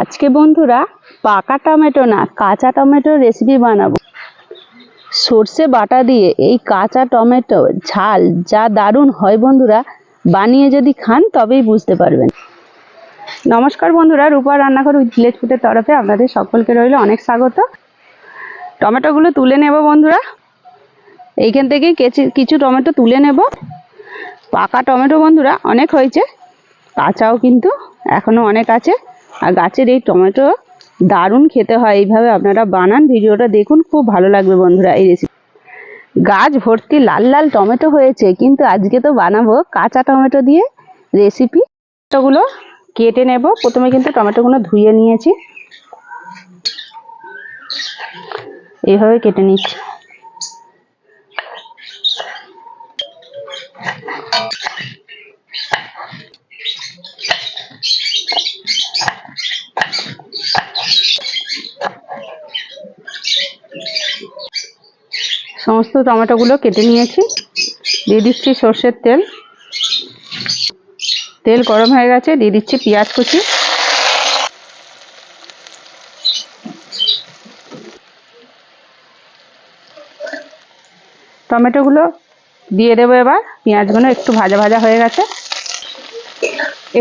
আজকে বন্ধুরা পাকা টমেটো না কাঁচা টমেটোর রেসিপি বানাবো। সর্ষে বাটা দিয়ে এই কাঁচা টমেটো ঝাল যা দারুণ হয় বন্ধুরা, বানিয়ে যদি খান তবেই বুঝতে পারবেন। নমস্কার বন্ধুরা, রূপা রান্নাঘর উইথ ভিলেজ ফুডের তরফে আপনাদের সকলকে রইল অনেক স্বাগত। টমেটোগুলো তুলে নেব বন্ধুরা, এইখান থেকে কিছু টমেটো তুলে নেব। পাকা টমেটো বন্ধুরা অনেক হয়েছে, কাঁচাও কিন্তু এখনো অনেক আছে। আর গাছের এই টমেটো দারুণ খেতে হয়, এইভাবে আপনারা বানান, ভিডিওটা দেখুন, খুব ভালো লাগবে বন্ধুরা এই রেসিপি। গাছ ভর্তি লাল লাল টমেটো হয়েছে, কিন্তু আজকে তো বানাবো কাঁচা টমেটো দিয়ে রেসিপি। টমেটোগুলো কেটে নেব। প্রথমে কিন্তু টমেটোগুলো ধুয়ে নিয়েছি, এইভাবে কেটে নিচ্ছি। সমস্ত টমেটোগুলো কেটে নিয়েছি। দিয়ে দিচ্ছি সর্ষের তেল। তেল গরম হয়ে গেছে, দিয়ে দিচ্ছি পেঁয়াজ কুচি। টমেটোগুলো দিয়ে দেবো এবার। পেঁয়াজগুলো একটু ভাজা ভাজা হয়ে গেছে,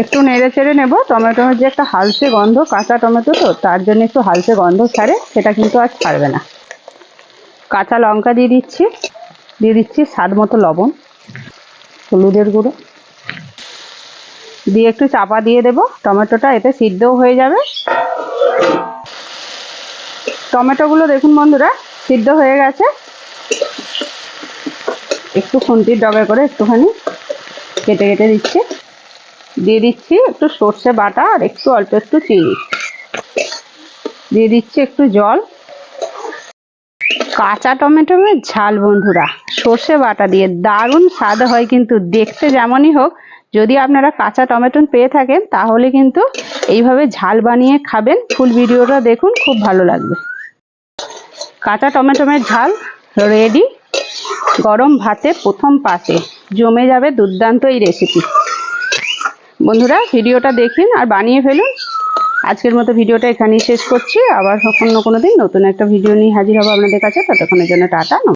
একটু নেড়ে চেড়ে নেব। টমেটোর যে একটা হালসে গন্ধ, কাঁচা টমেটো তো তার জন্য একটু হালসে গন্ধ ছাড়ে, সেটা কিন্তু আর ছাড়বে না। কাঁচা লঙ্কা দিয়ে দিচ্ছি, দিয়ে দিচ্ছি স্বাদ মতো লবণ, হলুদের গুঁড়ো দিয়ে একটু চাপা দিয়ে দেব। টমেটোটা এতে সিদ্ধও হয়ে যাবে। টমেটোগুলো দেখুন বন্ধুরা সিদ্ধ হয়ে গেছে। একটু খুন্তির ডগা করে একটুখানি কেটে কেটে দিচ্ছি। দিয়ে দিচ্ছি একটু সর্ষে বাটা আর একটু অল্প একটু চিনি। দিয়ে দিচ্ছি একটু জল। কাঁচা টমেটোর ঝাল বন্ধুরা সর্ষে বাটা দিয়ে দারুণ স্বাদ হয়, কিন্তু দেখতে যেমনই হোক, যদি আপনারা কাঁচা টমেটো পেয়ে থাকেন তাহলে কিন্তু এইভাবে ঝাল বানিয়ে খাবেন। ফুল ভিডিওটা দেখুন, খুব ভালো লাগবে। কাঁচা টমেটোর ঝাল রেডি। গরম ভাতে প্রথম পাতে জমে যাবে দুর্দান্ত এই রেসিপি। বন্ধুরা ভিডিওটা দেখুন আর বানিয়ে ফেলুন। আজকের মতো ভিডিওটা এখানেই শেষ করছি। আবার অন্য কোনো দিন নতুন একটা ভিডিও নিয়ে হাজির হবো আপনাদের কাছে। ততক্ষণের জন্য টাটা।